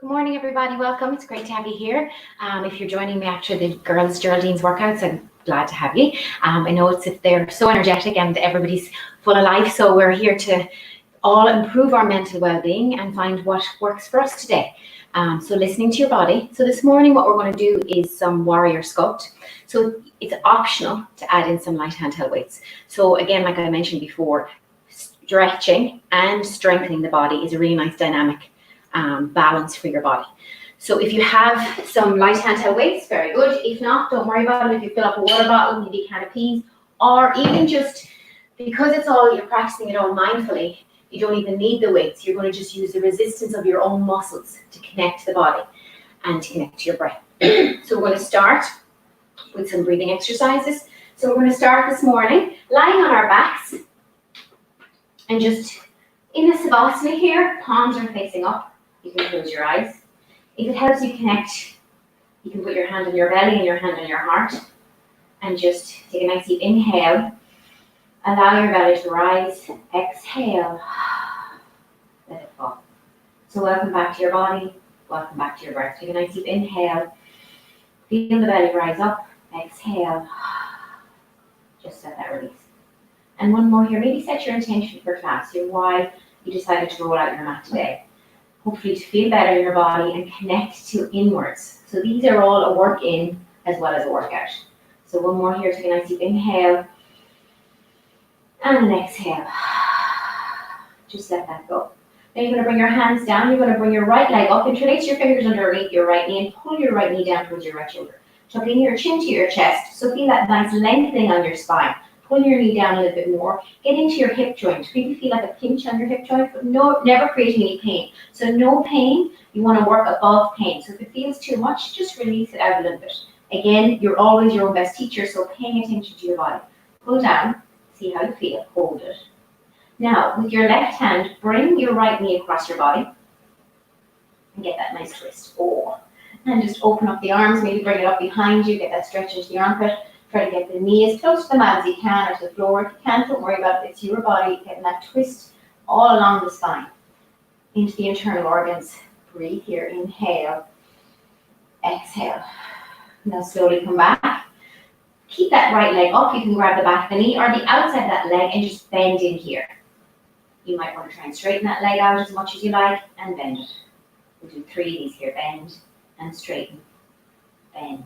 Good morning, everybody. Welcome. It's great to have you here. If you're joining me after the girls' Geraldine's workouts, I'm glad to have you. I know they're so energetic and everybody's full of life, so we're here to all improve our mental well-being and find what works for us today. So listening to your body. So this morning, what we're going to do is some warrior sculpt. So it's optional to add in some light handheld weights. So again, like I mentioned before, stretching and strengthening the body is a really nice dynamic balance for your body. So if you have some light handheld weights, very good. If not, don't worry about it. If you fill up a water bottle, maybe a can of peas, or even just because you're practicing it all mindfully, you don't even need the weights. You're going to just use the resistance of your own muscles to connect to the body and to connect to your breath. So we're going to start with some breathing exercises. So we're going to start this morning lying on our backs and just in a savasana here, palms are facing up. You can close your eyes. If it helps you connect, you can put your hand on your belly and your hand on your heart and just take a nice deep inhale. Allow your belly to rise. Exhale. Let it fall. So welcome back to your body. Welcome back to your breath. Take a nice deep inhale. Feel the belly rise up. Exhale. Just let that release. And one more here. Maybe set your intention for class. Why you decided to roll out your mat today. Hopefully to feel better in your body and connect to inwards. So these are all a work in as well as a workout. So one more here. Take a nice deep inhale. And an exhale. Just let that go. Then you're going to bring your hands down. You're going to bring your right leg up. Interlace your fingers underneath your right knee and pull your right knee down towards your right shoulder. Tucking your chin to your chest. So feel that nice lengthening on your spine. Pull your knee down a little bit more. Get into your hip joint. Maybe feel like a pinch on your hip joint, but never creating any pain. So no pain. You want to work above pain. So if it feels too much, just release it out a little bit. Again, you're always your own best teacher, so paying attention to your body. Pull down. See how you feel. Hold it. Now, with your left hand, bring your right knee across your body and get that nice twist. And just open up the arms. Maybe bring it up behind you. Get that stretch into the armpit. Try to get the knee as close to the mat as you can or to the floor. If you can't, don't worry about it. It's your body getting that twist all along the spine into the internal organs. Breathe here. Inhale. Exhale. Now slowly come back. Keep that right leg up. You can grab the back of the knee or the outside of that leg and just bend in here. You might want to try and straighten that leg out as much as you like and bend it. We'll do 3 of these here. Bend and straighten. Bend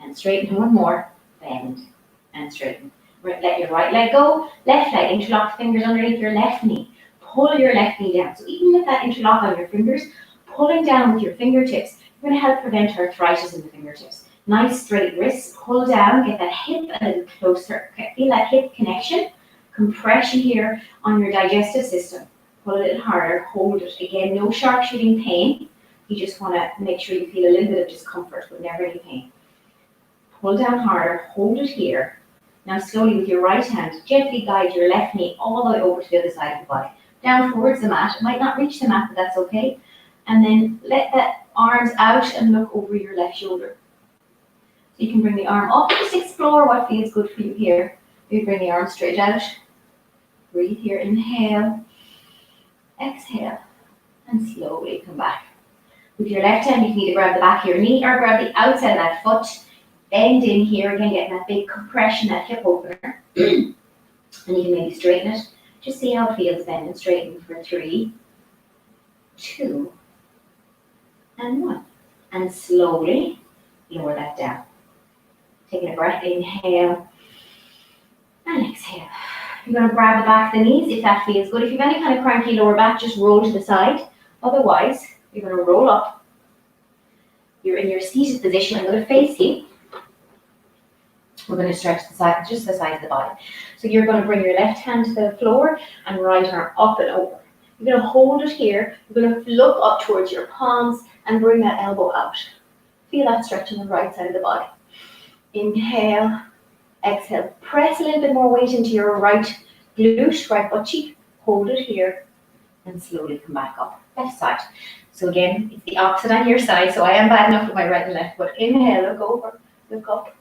and straighten. One more. Bend and straighten. Let your right leg go. Left leg. Interlock the fingers underneath your left knee. Pull your left knee down. So even with that interlock on your fingers, pulling down with your fingertips, you're going to help prevent arthritis in the fingertips. Nice straight wrists, pull down, get that hip a little closer. Feel that hip connection, compression here on your digestive system. Pull a little harder, hold it. Again, no sharp shooting pain. You just want to make sure you feel a little bit of discomfort, but never any pain. Pull down harder, hold it here. Now slowly with your right hand, gently guide your left knee all the way over to the other side of the body. Down towards the mat. It might not reach the mat, but that's okay. And then let that arms out and look over your left shoulder. You can bring the arm up, just explore what feels good for you here. You bring the arm straight out. Breathe here, inhale, exhale, and slowly come back. With your left hand, you can either grab the back of your knee or grab the outside of that foot. Bend in here, again, getting that big compression, that hip opener. And you can maybe straighten it. Just see how it feels, bend and straighten for 3, 2, and 1. And slowly lower that down. Taking a breath, inhale, and exhale. You're going to grab the back of the knees if that feels good. If you have any kind of cranky lower back, just roll to the side. Otherwise, you're going to roll up. You're in your seated position. I'm going to face you. We're going to stretch the side, just the side of the body. So you're going to bring your left hand to the floor and right arm up and over. You're going to hold it here. You're going to look up towards your palms and bring that elbow out. Feel that stretch on the right side of the body. Inhale, exhale. Press a little bit more weight into your right glute, right butt cheek. Hold it here and slowly come back up. Left side. So again, it's the opposite on your side. So I am bad enough with my right and left, but inhale, look over, look up,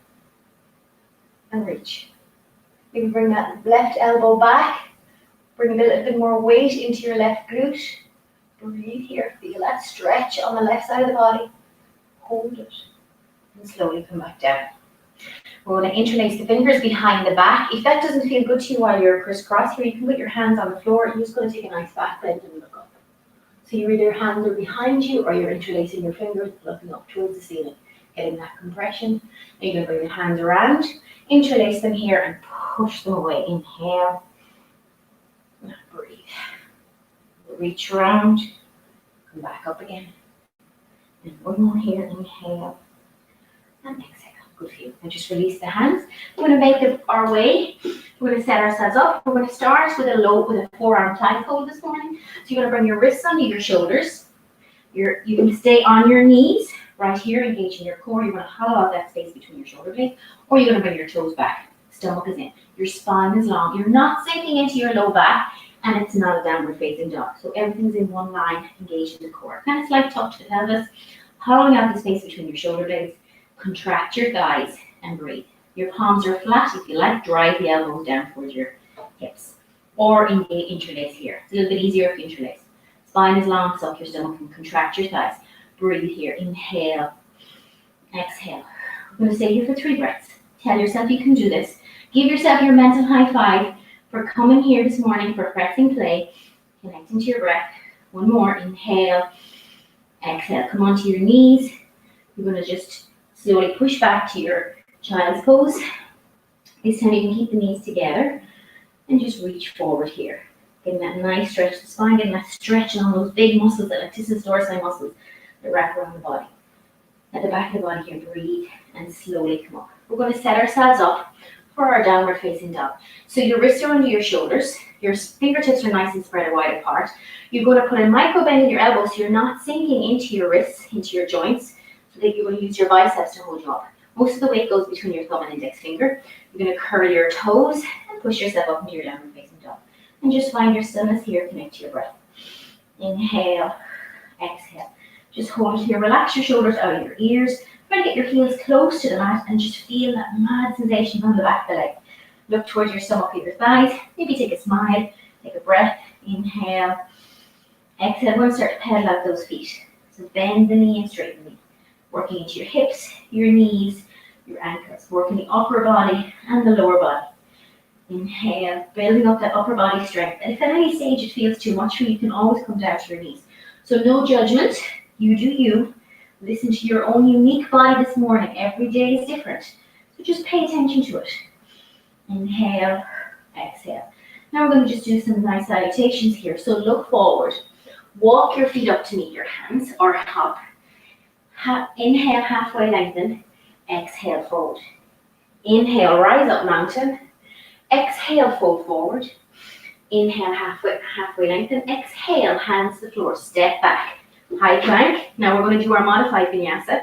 and reach. You can bring that left elbow back. Bring a little bit more weight into your left glute. Breathe here. Feel that stretch on the left side of the body. Hold it. And slowly come back down. We're going to interlace the fingers behind the back. If that doesn't feel good to you while you're crisscross here, you can put your hands on the floor. You're just going to take a nice back bend and look up. So your either hands are behind you or you're interlacing your fingers, looking up towards the ceiling, getting that compression. Then you're going to bring your hands around, interlace them here and push them away. Inhale. Now breathe. Reach around. Come back up again. And one more here. Inhale. And exhale. Good for you. And just release the hands. We're going to make our way. We're going to set ourselves up. We're going to start with a forearm plank hold this morning. So you're going to bring your wrists under your shoulders. You can stay on your knees right here, engaging your core. You're going to hollow out that space between your shoulder blades, or you're going to bring your toes back. Stomach is in. Your spine is long. You're not sinking into your low back, and it's not a downward facing dog. So everything's in one line, engaging the core. Kind of slight touch to the pelvis, hollowing out the space between your shoulder blades. Contract your thighs and breathe. Your palms are flat. If you like, drive the elbows down towards your hips. Or interlace here. It's a little bit easier if you interlace. Spine is long, suck your stomach and contract your thighs. Breathe here. Inhale. Exhale. We're going to stay here for 3 breaths. Tell yourself you can do this. Give yourself your mental high five for coming here this morning, for pressing play, connecting to your breath. One more. Inhale. Exhale. Come onto your knees. You're going to just slowly push back to your child's pose. This time you can keep the knees together and just reach forward here. Getting that nice stretch of the spine, getting that stretch on those big muscles, the latissimus dorsi muscles that wrap around the body. At the back of the body here, breathe and slowly come up. We're going to set ourselves up for our downward facing dog. So your wrists are under your shoulders. Your fingertips are nice and spread wide apart. You're going to put a micro bend in your elbows so you're not sinking into your wrists, into your joints. So that you're going to use your biceps to hold you up. Most of the weight goes between your thumb and index finger. You're going to curl your toes and push yourself up into your downward facing dog. And just find your stillness here, connect to your breath. Inhale, exhale. Just hold it here. Relax your shoulders out of your ears. Try to get your heels close to the mat and just feel that mad sensation from the back of the leg. Look towards your stomach with your thighs. Maybe take a smile, take a breath. Inhale, exhale. We're going to start to pedal out those feet. So bend the knee and straighten the knee. Working into your hips, your knees, your ankles. Working the upper body and the lower body. Inhale, building up that upper body strength. And if at any stage it feels too much for you, you can always come down to your knees. So no judgment. You do you. Listen to your own unique body this morning. Every day is different. So just pay attention to it. Inhale, exhale. Now we're going to just do some nice salutations here. So look forward. Walk your feet up to meet your hands or hop. Inhale, halfway lengthen. Exhale, fold. Inhale, rise up mountain. Exhale, fold forward. Inhale, halfway lengthen. Exhale, hands to the floor. Step back. High plank. Now we're going to do our modified vinyasa.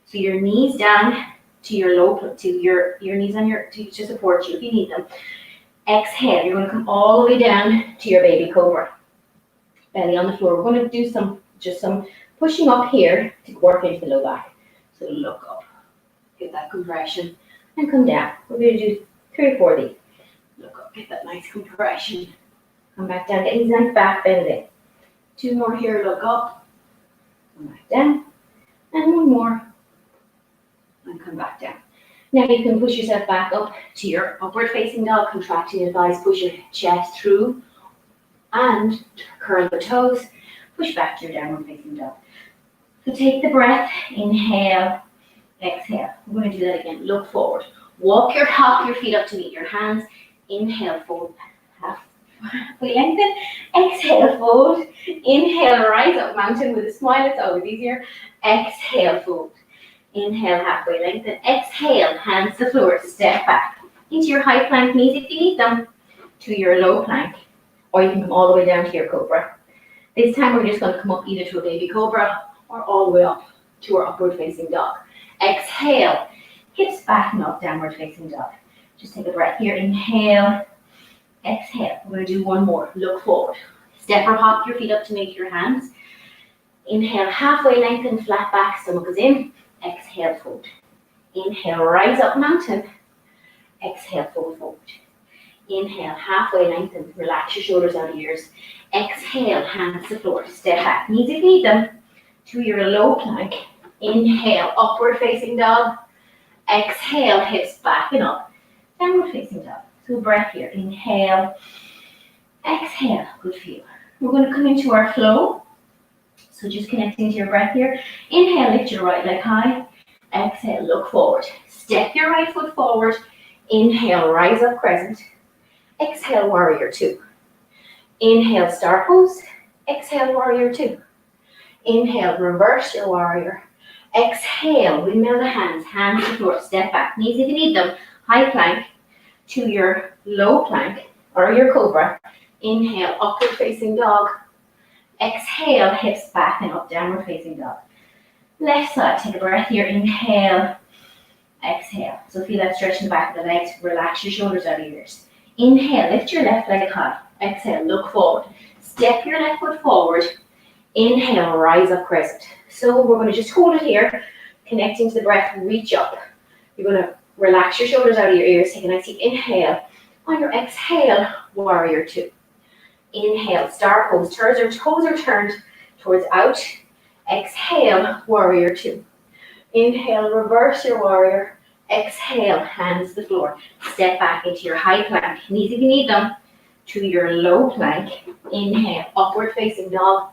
So your knees down to your your knees on to support you if you need them. Exhale. You're going to come all the way down to your baby cobra. Belly on the floor. We're going to do some pushing up here to work into the low back. So look up, get that compression, and come down. We're going to do 3 or 4 of these. Look up, get that nice compression. Come back down, get these nice back bending. 2 more here, look up, come back down, and 1 more, and come back down. Now you can push yourself back up to your upward facing dog, contracting your thighs, push your chest through, and curl the toes, push back to your downward facing dog. So take the breath, inhale, exhale. We're going to do that again. Look forward. Hop your feet up to meet your hands. Inhale, fold, halfway lengthen. Exhale, fold. Inhale, rise up mountain with a smile. It's always easier. Exhale, fold. Inhale, halfway lengthen. Exhale, hands to the floor. Step back into your high plank knees if you need them, to your low plank. Or you can come all the way down to your cobra. This time we're just going to come up either to a baby cobra or all the way up to our upward facing dog. Exhale, hips back and up, downward facing dog. Just take a breath here, inhale, exhale. We're going to do one more, look forward. Step or hop your feet up to make your hands. Inhale, halfway lengthen, flat back, stomach is in. Exhale, fold. Inhale, rise up mountain. Exhale, fold forward. Inhale, halfway lengthen, relax your shoulders out of your ears. Exhale, hands to the floor, step back, knees if you need them, to your low plank. Inhale, upward facing dog. Exhale, hips back and up, downward facing dog. So breath here, inhale, exhale, good feel. We're going to come into our flow. So just connecting to your breath here. Inhale, lift your right leg high. Exhale, look forward. Step your right foot forward. Inhale, rise up crescent. Exhale, warrior two. Inhale, star pose. Exhale, warrior two. Inhale, reverse your warrior. Exhale, windmill the hands, hands to the floor, step back, knees if you need them. High plank to your low plank or your cobra. Inhale, upward facing dog. Exhale, hips back and up, downward facing dog. Left side, take a breath here, inhale, exhale. So feel that stretch in the back of the legs, relax your shoulders out of your ears. Inhale, lift your left leg high. Exhale, look forward. Step your left foot forward. Inhale, rise up crescent. So we're going to just hold it here, connecting to the breath, reach up. You're going to relax your shoulders out of your ears, take a nice deep inhale. On your exhale, warrior two. Inhale, star pose, toes are turned towards out. Exhale, warrior two. Inhale, reverse your warrior. Exhale, hands to the floor. Step back into your high plank, knees if you need them, to your low plank. Inhale, upward facing dog.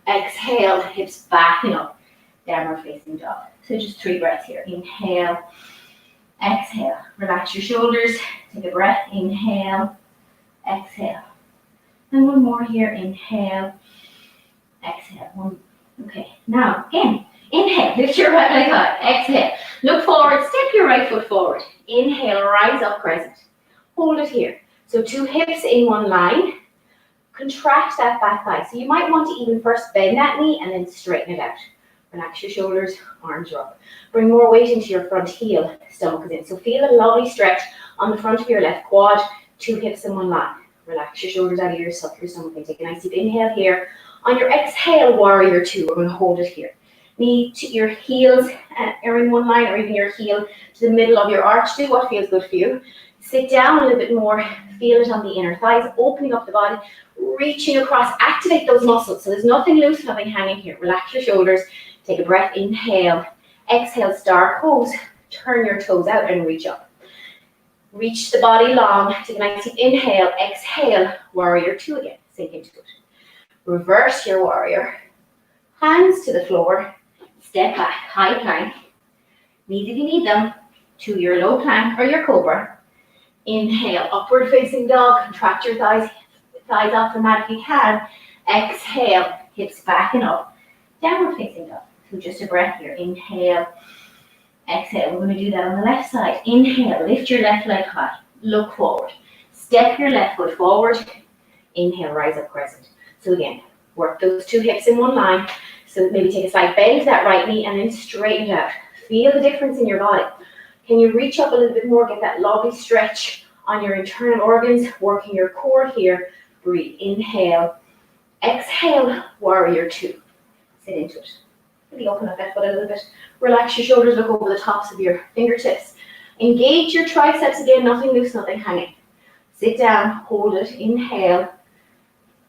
Exhale, hips back and up, downward facing dog. So just 3 breaths here. Inhale, exhale. Relax your shoulders, take a breath. Inhale, exhale. And one more here, inhale, exhale. Okay, now again, inhale, lift your right leg high, exhale. Look forward, step your right foot forward. Inhale, rise up crescent. Hold it here. So 2 hips in one line. Contract that back thigh. So you might want to even first bend that knee and then straighten it out. Relax your shoulders, arms are up. Bring more weight into your front heel, stomach is in. So feel a lovely stretch on the front of your left quad, 2 hips in one line. Relax your shoulders out of your suck your stomach and take a nice deep inhale here. On your exhale, warrior two, we're going to hold it here. Knee to your heels are in one line, or even your heel to the middle of your arch. Do what feels good for you. Sit down a little bit more, feel it on the inner thighs, opening up the body, reaching across, activate those muscles. So there's nothing loose, nothing hanging here. Relax your shoulders, take a breath, inhale, exhale, star pose, turn your toes out and reach up. Reach the body long, take a nice deep inhale, exhale, warrior two again, sink into it. Reverse your warrior, hands to the floor, step back, high plank, knees if you need them, to your low plank or your cobra. Inhale, upward facing dog, contract your thighs off if you can. Exhale, hips back and up, downward facing dog. So just a breath here, inhale, exhale. We're going to do that on the left side. Inhale, lift your left leg high, look forward. Step your left foot forward. Inhale, rise up crescent. So again, work those 2 hips in one line. So maybe take a slight bend to that right knee and then straighten it out. Feel the difference in your body. Can you reach up a little bit more, get that lovely stretch on your internal organs, working your core here. Breathe, inhale, exhale, warrior two. Sit into it. Maybe open up that foot a little bit. Relax your shoulders, look over the tops of your fingertips. Engage your triceps again, nothing loose, nothing hanging. Sit down, hold it, inhale,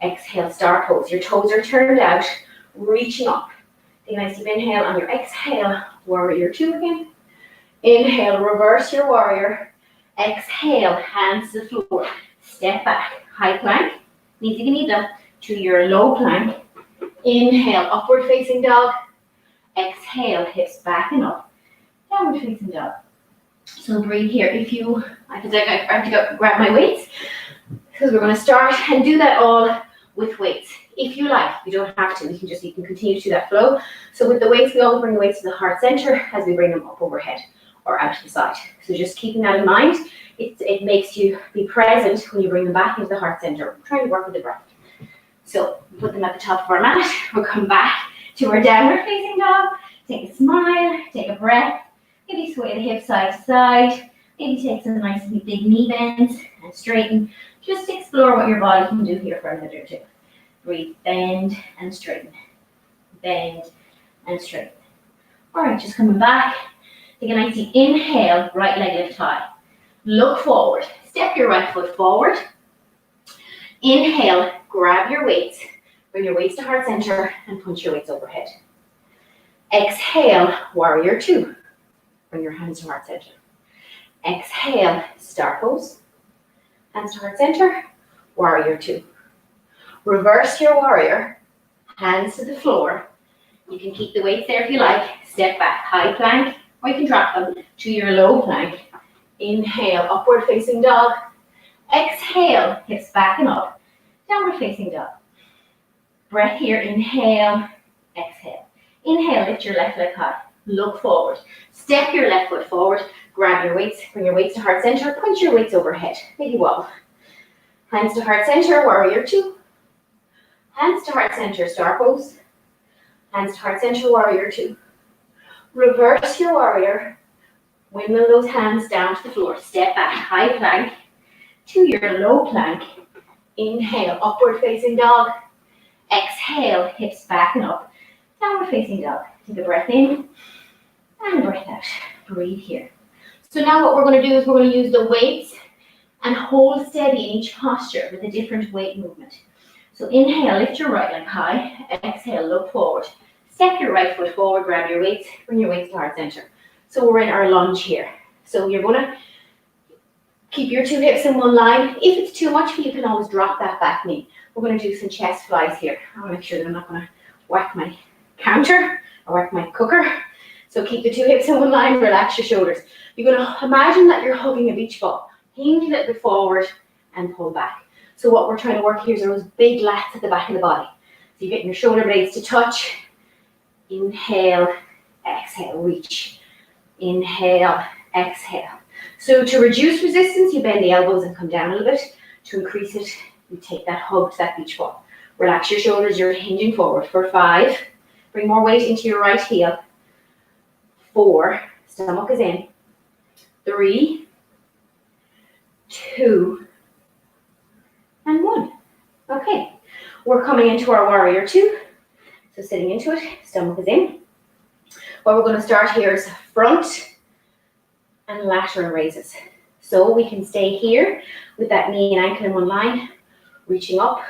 exhale, star pose. Your toes are turned out, reaching up. Take a nice deep inhale on your exhale, warrior two again. Inhale, reverse your warrior. Exhale, hands to the floor. Step back, high plank, knees if you need them, to your low plank. Inhale, upward facing dog. Exhale, hips back and up, downward facing dog. So breathe here. I have to go grab my weights because we're going to start and do that all with weights. If you like, you don't have to. You can continue to do that flow. So with the weights, we always bring the weights to the heart center as we bring them up overhead or out to the side. So just keeping that in mind, it makes you be present when you bring them back into the heart center. We're trying to work with the breath. So put them at the top of our mat. We'll come back to our downward facing dog. Take a smile, take a breath. Maybe sway the hips side to side. Maybe take some nice big knee bends and straighten. Just explore what your body can do here for a minute or two. Breathe, bend and straighten. Bend and straighten. All right, just coming back. Take a nice deep inhale, right leg lift high. Look forward. Step your right foot forward. Inhale, grab your weights. Bring your weights to heart center and punch your weights overhead. Exhale, warrior two. Bring your hands to heart center. Exhale, star pose. Hands to heart center, warrior two. Reverse your warrior, hands to the floor. You can keep the weights there if you like. Step back, high plank, or you can drop them to your low plank. Inhale, upward facing dog. Exhale, hips back and up. Downward facing dog. Breath here, inhale, exhale. Inhale, lift your left leg high. Look forward. Step your left foot forward. Grab your weights, bring your weights to heart center. Punch your weights overhead. Maybe wobble. Hands to heart center, warrior two. Hands to heart center, star pose. Hands to heart center, warrior two. Reverse your warrior. Windmill those hands down to the floor. Step back, high plank to your low plank. Inhale, upward facing dog. Exhale, hips back and up. Downward facing dog. Take a breath in and a breath out. Breathe here. So now what we're going to do is we're going to use the weights and hold steady in each posture with a different weight movement. So inhale, lift your right leg high. Exhale, look forward. Step your right foot forward, grab your weights, bring your weights to heart center. So we're in our lunge here. So you're going to keep your two hips in one line. If it's too much for you, you can always drop that back knee. We're going to do some chest flies here. I want to make sure that I'm not going to whack my counter or whack my cooker. So keep the two hips in one line, relax your shoulders. You're going to imagine that you're hugging a beach ball. Hinge a little bit forward and pull back. So what we're trying to work here is those big lats at the back of the body. So you're getting your shoulder blades to touch. Inhale, exhale, reach. Inhale, exhale. So to reduce resistance, you bend the elbows and come down a little bit. To increase it, you take that hug to that beach ball. Relax your shoulders, you're hinging forward for 5. Bring more weight into your right heel. 4, stomach is in. 3, 2, and 1. Okay, we're coming into our warrior two. So sitting into it, stomach is in. What we're going to start here is front and lateral raises. So we can stay here with that knee and ankle in one line, reaching up,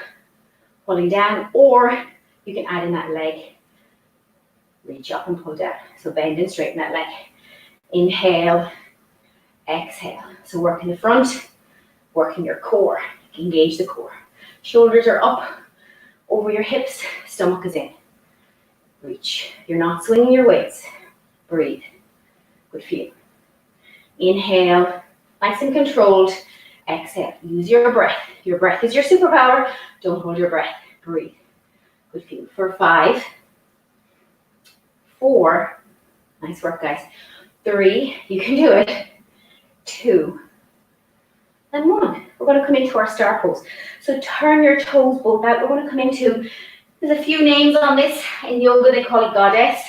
pulling down, or you can add in that leg. Reach up and pull down. So bend and straighten that leg. Inhale, exhale. So working the front, working your core. Engage the core. Shoulders are up over your hips, stomach is in. Reach. You're not swinging your weights. Breathe. Good feel. Inhale, nice and controlled. Exhale. Use your breath. Your breath is your superpower. Don't hold your breath. Breathe. Good feel. For 5, 4, nice work, guys. 3, you can do it. 2, and 1. We're going to come into our star pose. So turn your toes both out. We're going to come into, there's a few names on this. In yoga, they call it goddess.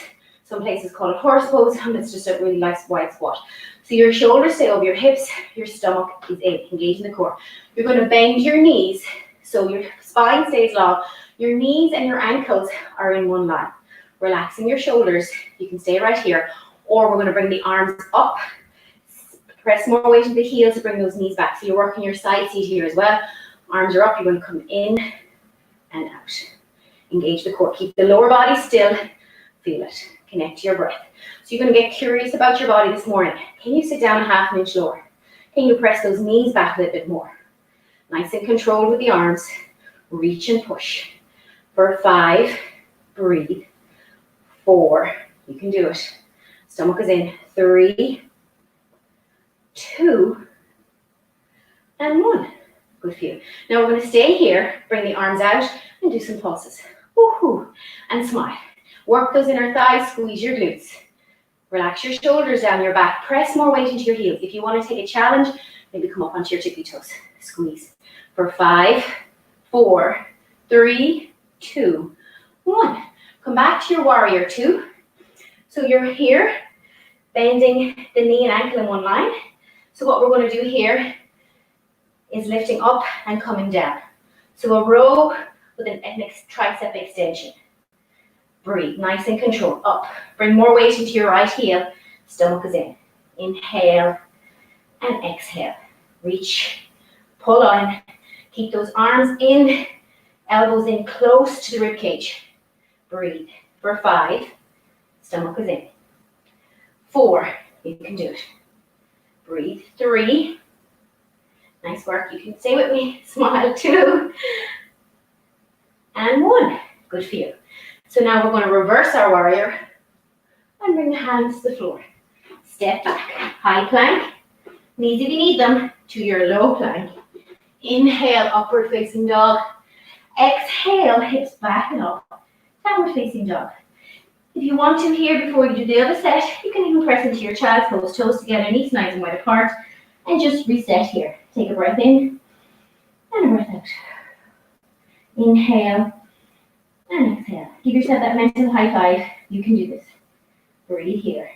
Some places call it horse pose, and it's just a really nice wide squat. So your shoulders stay over your hips, your stomach is in, engaging the core. You're going to bend your knees, so your spine stays long. Your knees and your ankles are in one line. Relaxing your shoulders, you can stay right here, or we're going to bring the arms up. Press more weight into the heels to bring those knees back. So you're working your side seat here as well. Arms are up, you're going to come in and out. Engage the core. Keep the lower body still. Feel it. Connect to your breath. So you're going to get curious about your body this morning. Can you sit down a half an inch lower? Can you press those knees back a little bit more? Nice and controlled with the arms. Reach and push. For 5, breathe. 4, you can do it. Stomach is in. 3, 2, and 1. Good feel. Now we're going to stay here, bring the arms out, and do some pulses. Woohoo! And smile. Work those inner thighs, squeeze your glutes. Relax your shoulders down your back. Press more weight into your heels. If you want to take a challenge, maybe come up onto your tippy toes. Squeeze. For 5, 4, 3, 2, 1. Come back to your warrior 2. So you're here, bending the knee and ankle in one line. So what we're going to do here is lifting up and coming down. So a row with an tricep extension. Breathe, nice and controlled. Up. Bring more weight into your right heel. Stomach is in. Inhale and exhale. Reach, pull on. Keep those arms in, elbows in close to the rib cage. Breathe. For 5, stomach is in. 4, you can do it. Breathe. 3, nice work. You can stay with me. Smile. 2, and 1. Good for you. So now we're going to reverse our warrior and bring the hands to the floor. Step back, high plank, knees if you need them, to your low plank. Inhale, upward facing dog. Exhale, hips back and up, downward facing dog. If you want to here, before you do the other set, you can even press into your child's pose, toes together, knees nice and wide apart, and just reset here. Take a breath in, and a breath out. Inhale, and exhale. Give yourself that mental high five. You can do this. Breathe here.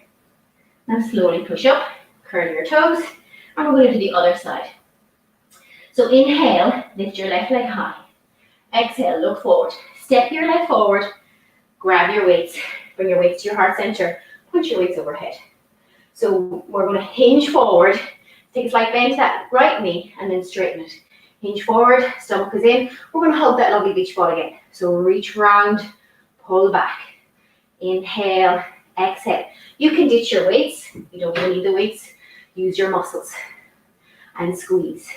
Now slowly push up, curl your toes, and we're going to do the other side. So inhale, lift your left leg high. Exhale, look forward. Step your leg forward, grab your weights, bring your weights to your heart center, punch your weights overhead. So we're going to hinge forward, take a slight bend to that right knee, and then straighten it. Hinge forward, stomach is in. We're going to hug that lovely beach ball again. So reach round, pull back. Inhale, exhale. You can ditch your weights. You don't really need the weights. Use your muscles and squeeze.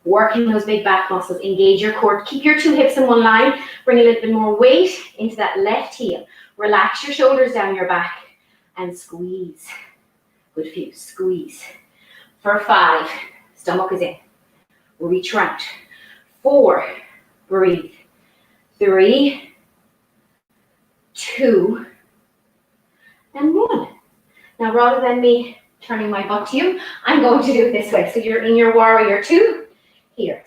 Working those big back muscles. Engage your core. Keep your 2 hips in one line. Bring a little bit more weight into that left heel. Relax your shoulders down your back and squeeze. Good for you. Squeeze. For 5, stomach is in. Reach round. 4, breathe. 3, 2, and 1. Now rather than me turning my butt to you, I'm going to do it this way. So you're in your warrior 2, here.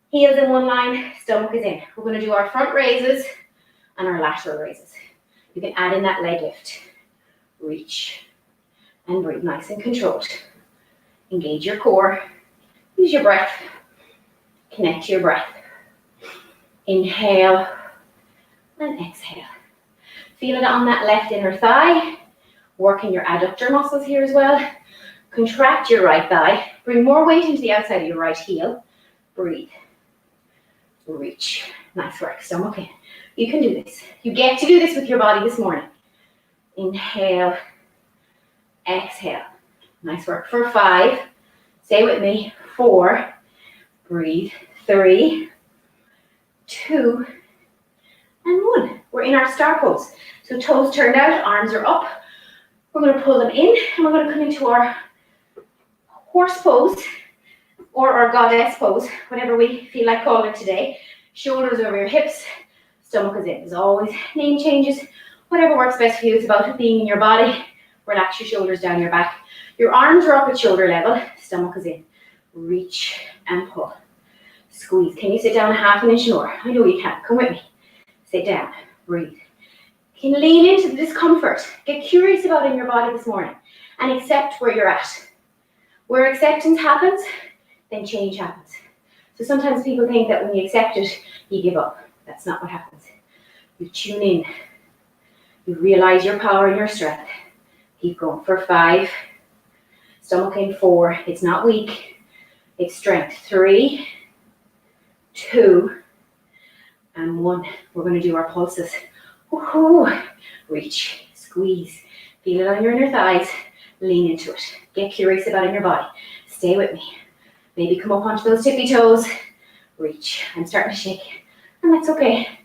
Heels in one line, stomach is in. We're going to do our front raises and our lateral raises. You can add in that leg lift. Reach and breathe, nice and controlled. Engage your core. Use your breath. Connect to your breath. Inhale and exhale. Feel it on that left inner thigh. Working your adductor muscles here as well. Contract your right thigh. Bring more weight into the outside of your right heel. Breathe. Reach. Nice work. Stomach in. You can do this. You get to do this with your body this morning. Inhale. Exhale. Nice work. For 5. Stay with me. 4. Breathe. 3, 2, and 1. We're in our star pose. So toes turned out, arms are up. We're going to pull them in, and we're going to come into our horse pose, or our goddess pose, whatever we feel like calling it today. Shoulders over your hips, stomach is in. As always, name changes, whatever works best for you. It's about being in your body. Relax your shoulders down your back. Your arms are up at shoulder level, stomach is in. Reach and pull. Squeeze. Can you sit down a half an inch more? I know you can. Come with me. Sit down. Breathe. You can lean into the discomfort. Get curious about it in your body this morning and accept where you're at. Where acceptance happens, then change happens. So sometimes people think that when you accept it, you give up. That's not what happens. You tune in. You realize your power and your strength. Keep going. For 5. Stomach in. 4. It's not weak. It's strength. 3, 2, and 1. We're going to do our pulses. Woo-hoo. Reach, squeeze, feel it on your inner thighs, lean into it. Get curious about it in your body. Stay with me. Maybe come up onto those tippy toes. Reach. I'm starting to shake, and that's okay.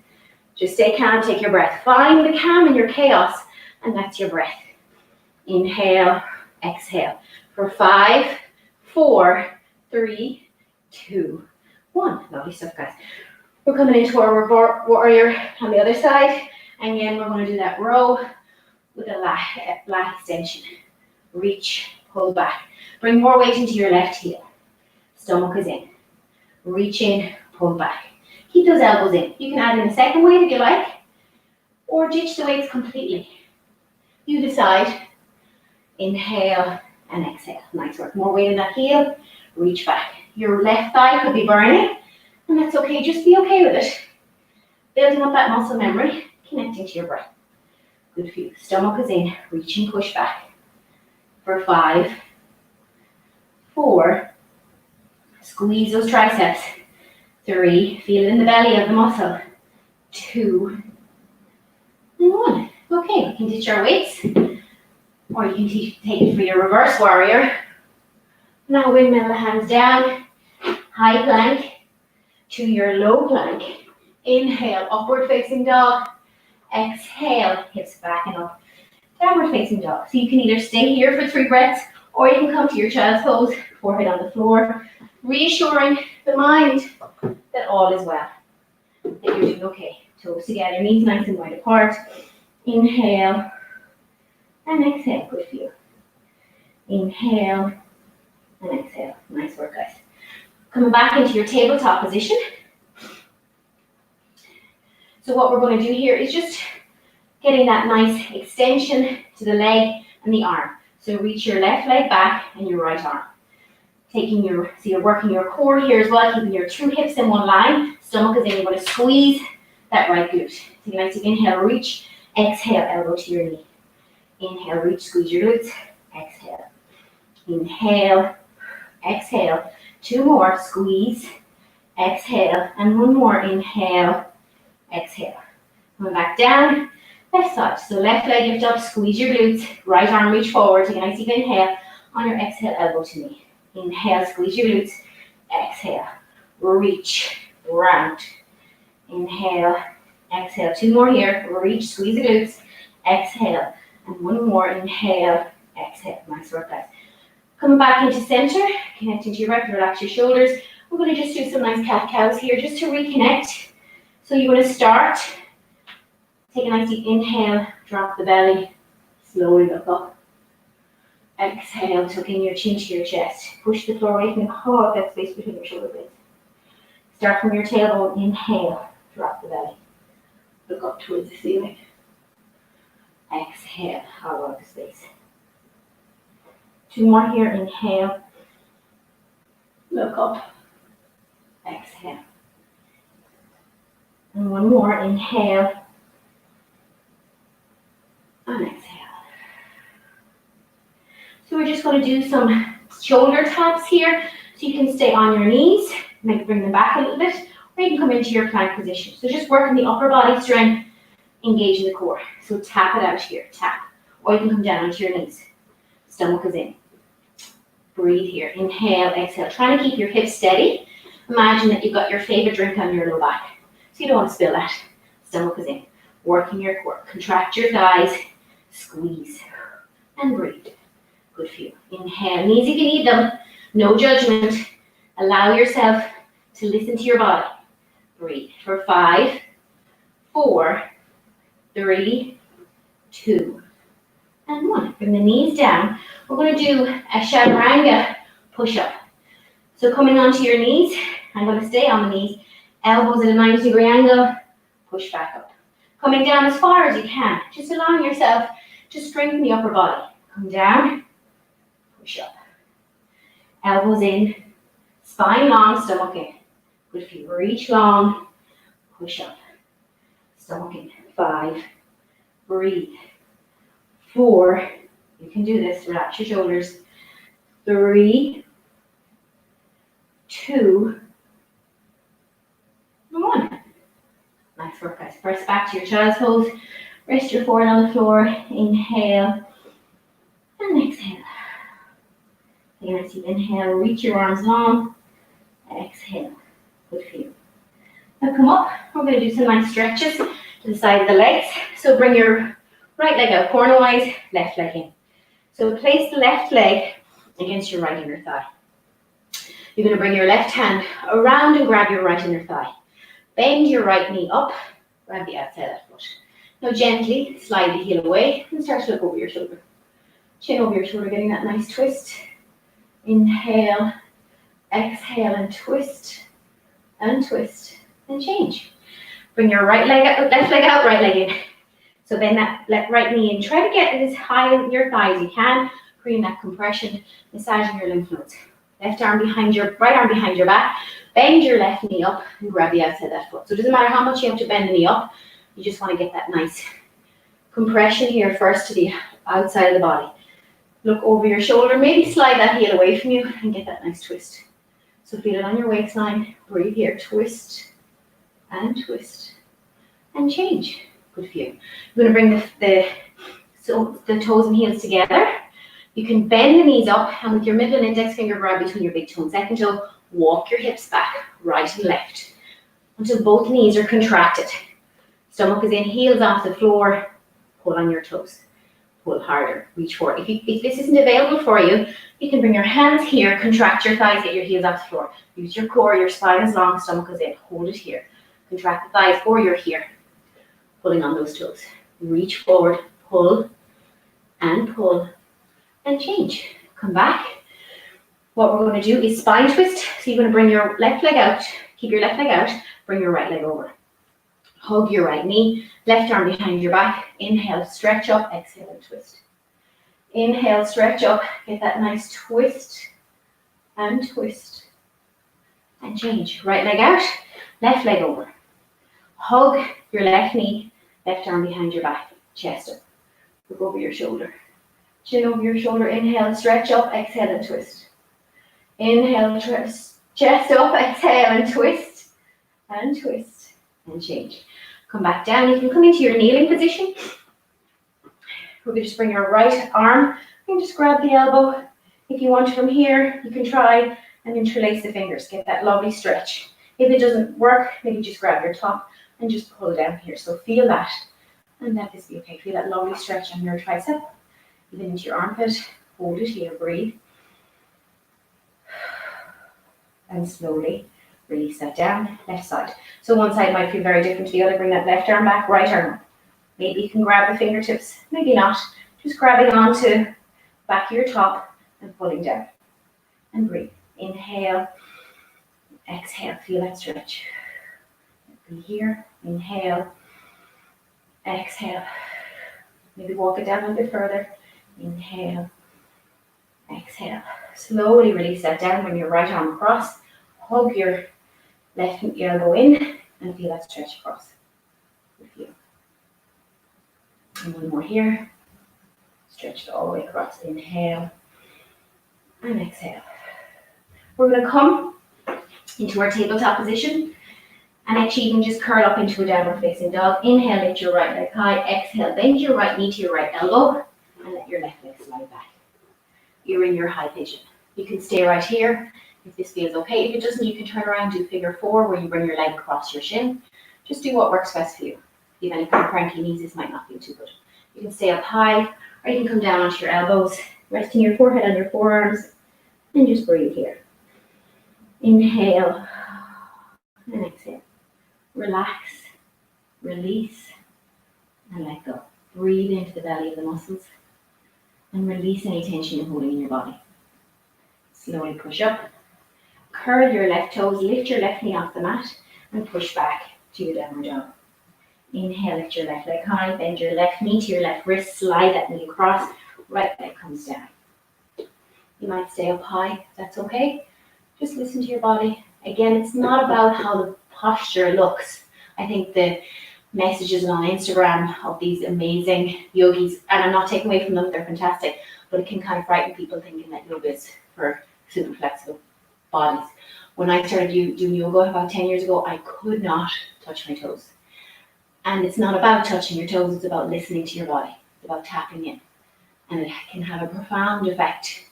Just stay calm, take your breath. Find the calm in your chaos, and that's your breath. Inhale, exhale. For 5, 4, 3, 2, 1. Lovely stuff, guys. We're coming into our warrior on the other side. And again, we're going to do that row with a lat extension. Reach, pull back. Bring more weight into your left heel. Stomach is in. Reach in, pull back. Keep Keep those elbows in. You can add in a second weight if you like, or ditch the weights completely. You decide. Inhale and exhale. Nice work. More weight in that heel. Reach back. Your left thigh could be burning, and that's okay. Just be okay with it. Building up that muscle memory, connecting to your breath. Good for you. Stomach is in. Reach and push back. For 5, 4. Squeeze those triceps. 3. Feel it in the belly of the muscle. 2. And 1. Okay, we can ditch our weights. Or you can take it for your reverse warrior. Now windmill the hands down. High plank to your low plank. Inhale, upward facing dog. Exhale, hips back and up. Downward facing dog. So you can either stay here for 3 breaths, or you can come to your child's pose, forehead on the floor, reassuring the mind that all is well, that you're doing okay. Toes together, knees nice and wide apart. Inhale and exhale. Good for you. Inhale and exhale. Nice work, guys. Coming back into your tabletop position. So what we're going to do here is just getting that nice extension to the leg and the arm. So reach your left leg back and your right arm. So you're working your core here as well, keeping your 2 hips in one line. Stomach is in. You're going to squeeze that right glute. Take a nice deep inhale, reach. Exhale, elbow to your knee. Inhale, reach, squeeze your glutes. Exhale. Inhale, exhale. 2 more, squeeze. Exhale, and 1 more, inhale. Exhale. Coming back down, left side. So left leg lift up, squeeze your glutes. Right arm reach forward. Take a nice deep inhale. On your exhale, elbow to knee. Inhale, squeeze your glutes. Exhale, reach, round. Inhale, exhale. 2 more here. Reach, squeeze the glutes. Exhale, and 1 more. Inhale, exhale. Nice work, guys. Coming back into center, connecting to your breath. Relax your shoulders. We're going to just do some nice cat-cows here, just to reconnect. So you're going to start, take a nice deep inhale, drop the belly, slowly look up. Exhale, tuck in your chin to your chest. Push the floor away from you, hug that space between your shoulder blades. Start from your tailbone, inhale, drop the belly. Look up towards the ceiling. Exhale, hug out the space. 2 more here, inhale, look up, exhale. And 1 more, inhale, and exhale. So we're just going to do some shoulder taps here, so you can stay on your knees, maybe bring them back a little bit, or you can come into your plank position. So just working the upper body strength, engaging the core. So tap it out here, tap. Or you can come down onto your knees. Stomach is in. Breathe here, inhale, exhale. Trying to keep your hips steady. Imagine that you've got your favorite drink on your low back. So you don't want to spill that. Stomach is in. Working your core. Contract your thighs. Squeeze. And breathe. Good for you. Inhale. Knees if you need them. No judgment. Allow yourself to listen to your body. Breathe. For 5, 4, 3, 2, and 1. Bring the knees down. We're going to do a chaturanga push-up. So coming onto your knees, I'm going to stay on the knees. Elbows at a 90-degree angle, push back up. Coming down as far as you can, just allowing yourself to strengthen the upper body. Come down, push up. Elbows in, spine long, stomach in. Good for you. Reach long, push up. Stomach in. 5, breathe. 4, you can do this, relax your shoulders. 3, 2, 1. Nice work, guys. Press back to your child's pose. Rest your forehead on the floor. Inhale and exhale. Take a nice deep inhale. Reach your arms long. Exhale. Good for you. Now come up. We're going to do some nice stretches to the side of the legs. So bring your right leg out cornerwise, left leg in. So place the left leg against your right inner thigh. You're going to bring your left hand around and grab your right inner thigh. Bend your right knee up, grab the outside of that foot. Now gently slide the heel away and start to look over your shoulder. Chin over your shoulder, getting that nice twist. Inhale, exhale, and twist, and twist. and change. Bring your right leg out, left leg out, right leg in. So bend that right knee in. Try to get it as high as your thigh as you can, creating that compression, massaging your lymph nodes. Left arm behind your, right arm behind your back. Bend your left knee up and grab the outside of that foot. So it doesn't matter how much you have to bend the knee up. You just want to get that nice compression here first to the outside of the body. Look over your shoulder, maybe slide that heel away from you and get that nice twist. So feel it on your waistline. Breathe here, twist and change. Good for you. You're going to bring the toes and heels together. You can bend the knees up and with your middle and index finger grab between your big toe and second toe. Walk your hips back, right and left, until both knees are contracted. Stomach is in, heels off the floor. Pull on your toes. Pull harder, reach forward. If this isn't available for you, you can bring your hands here, contract your thighs, get your heels off the floor. Use your core, your spine is long, stomach is in. Hold it here. Contract the thighs, or you're here. Pulling on those toes. Reach forward, pull and change. Come back. What we're going to do is spine twist. So you're going to bring your left leg out, keep your left leg out, bring your right leg over. Hug your right knee, left arm behind your back. Inhale, stretch up, exhale and twist. Inhale, stretch up, get that nice twist and change. Right leg out, left leg over. Hug your left knee, left arm behind your back, chest up. Look over your shoulder. Chin over your shoulder, inhale, stretch up, exhale and twist. Inhale, twist, chest up, exhale and twist and change. Come back down. You can come into your kneeling position. We're going to just bring your right arm and just grab the elbow. If you want from here, you can try and interlace the fingers. Get that lovely stretch. If it doesn't work, maybe just grab your top and just pull down here. So feel that. And that is okay. Feel that lovely stretch on your tricep. Even into your armpit. Hold it here. Breathe. And slowly release that down, left side. So one side might feel very different to the other. Bring that left arm back, right arm up. Maybe you can grab the fingertips, maybe not. Just grabbing onto back of your top and pulling down. And breathe. Inhale, exhale, feel that stretch. Be here, inhale, exhale. Maybe walk it down a bit further. Inhale, exhale. Slowly release that down. Bring your right arm across. Hug your left elbow in and feel that stretch across. Good feel. And one more here. Stretch it all the way across. Inhale and exhale. We're going to come into our tabletop position and actually even just curl up into a downward facing dog. Inhale, lift your right leg high. Exhale, bend your right knee to your right elbow and let your left leg slide back. You're in your high pigeon. You can stay right here if this feels okay. If it doesn't, you can turn around, do figure 4 where you bring your leg across your shin. Just do what works best for you. If you have any kind of cranky knees, this might not feel too good. You can stay up high or you can come down onto your elbows, resting your forehead on your forearms and just breathe here. Inhale and exhale. Relax, release and let go. Breathe into the belly of the muscles and release any tension you're holding in your body. Slowly push up. Curl your left toes, lift your left knee off the mat and push back to your downward dog. Inhale, lift your left leg high, bend your left knee to your left wrist, slide that knee across, right leg comes down. You might stay up high, that's okay. Just listen to your body. Again, it's not about how the posture looks. I think the messages on Instagram of these amazing yogis, and I'm not taking away from them, they're fantastic, but it can kind of frighten people thinking that yoga is for super flexible bodies. When I started doing yoga about 10 years ago, I could not touch my toes. And it's not about touching your toes, it's about listening to your body. It's about tapping in. And it can have a profound effect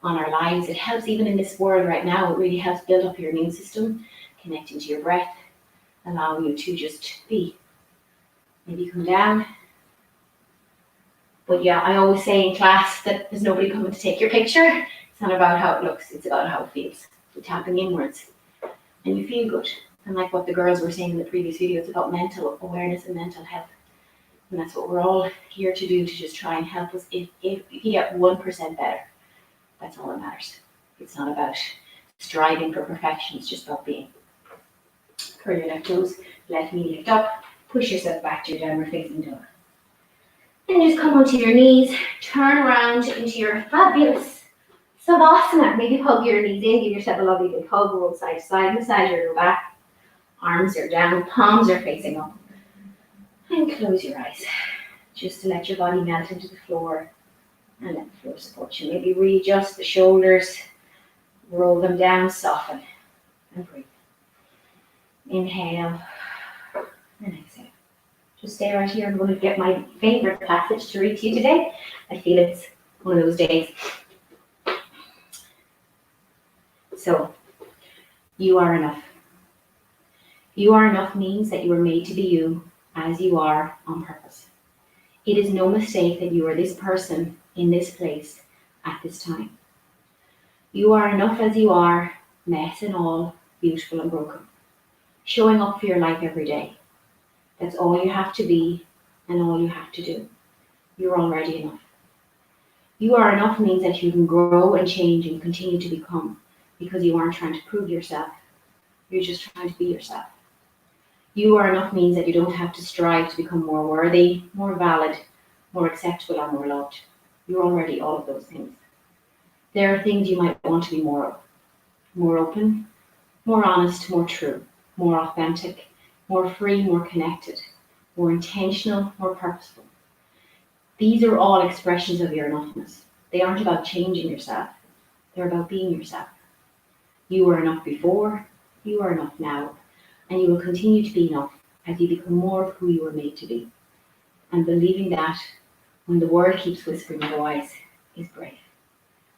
on our lives. It helps even in this world right now. It really helps build up your immune system, connecting to your breath, allowing you to just be. Maybe come down. But yeah, I always say in class that there's nobody coming to take your picture. It's not about how it looks, it's about how it feels. You're tapping inwards and you feel good. And like what the girls were saying in the previous video, it's about mental awareness and mental health. And that's what we're all here to do, to just try and help us. If you get 1% better, that's all that matters. It's not about striving for perfection, it's just about being. Curl your left toes, left knee lift up, push yourself back to your downward facing dog. Then just come onto your knees, turn around into your fabulous Savasana. Maybe hug your knees in, give yourself a lovely big hug, roll side to side, massage your low back. Arms are down, palms are facing up. And close your eyes, just to let your body melt into the floor and let the floor support you. Maybe readjust the shoulders, roll them down, soften, and breathe. Inhale and exhale. Just stay right here. I'm going to get my favorite passage to read to you today. I feel it's one of those days. So, you are enough. You are enough means that you were made to be you as you are on purpose. It is no mistake that you are this person in this place at this time. You are enough as you are, mess and all, beautiful and broken. Showing up for your life every day. That's all you have to be and all you have to do. You're already enough. You are enough means that you can grow and change and continue to become, because you aren't trying to prove yourself. You're just trying to be yourself. You are enough means that you don't have to strive to become more worthy, more valid, more acceptable, or more loved. You're already all of those things. There are things you might want to be more of. More open, more honest, more true, more authentic, more free, more connected, more intentional, more purposeful. These are all expressions of your enoughness. They aren't about changing yourself. They're about being yourself. You were enough before, you are enough now, and you will continue to be enough as you become more of who you were made to be. And believing that when the world keeps whispering otherwise is brave.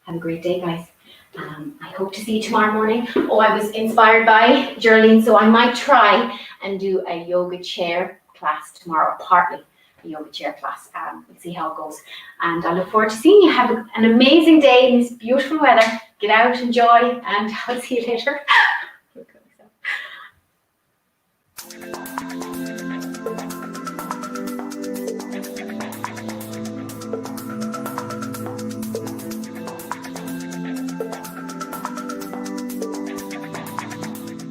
Have a great day, guys. I hope to see you tomorrow morning. Oh, I was inspired by Geraldine, so I might try and do a yoga chair class tomorrow, partly a yoga chair class. We'll see how it goes. And I look forward to seeing you. Have an amazing day in this beautiful weather. Get out, enjoy, and I'll see you later.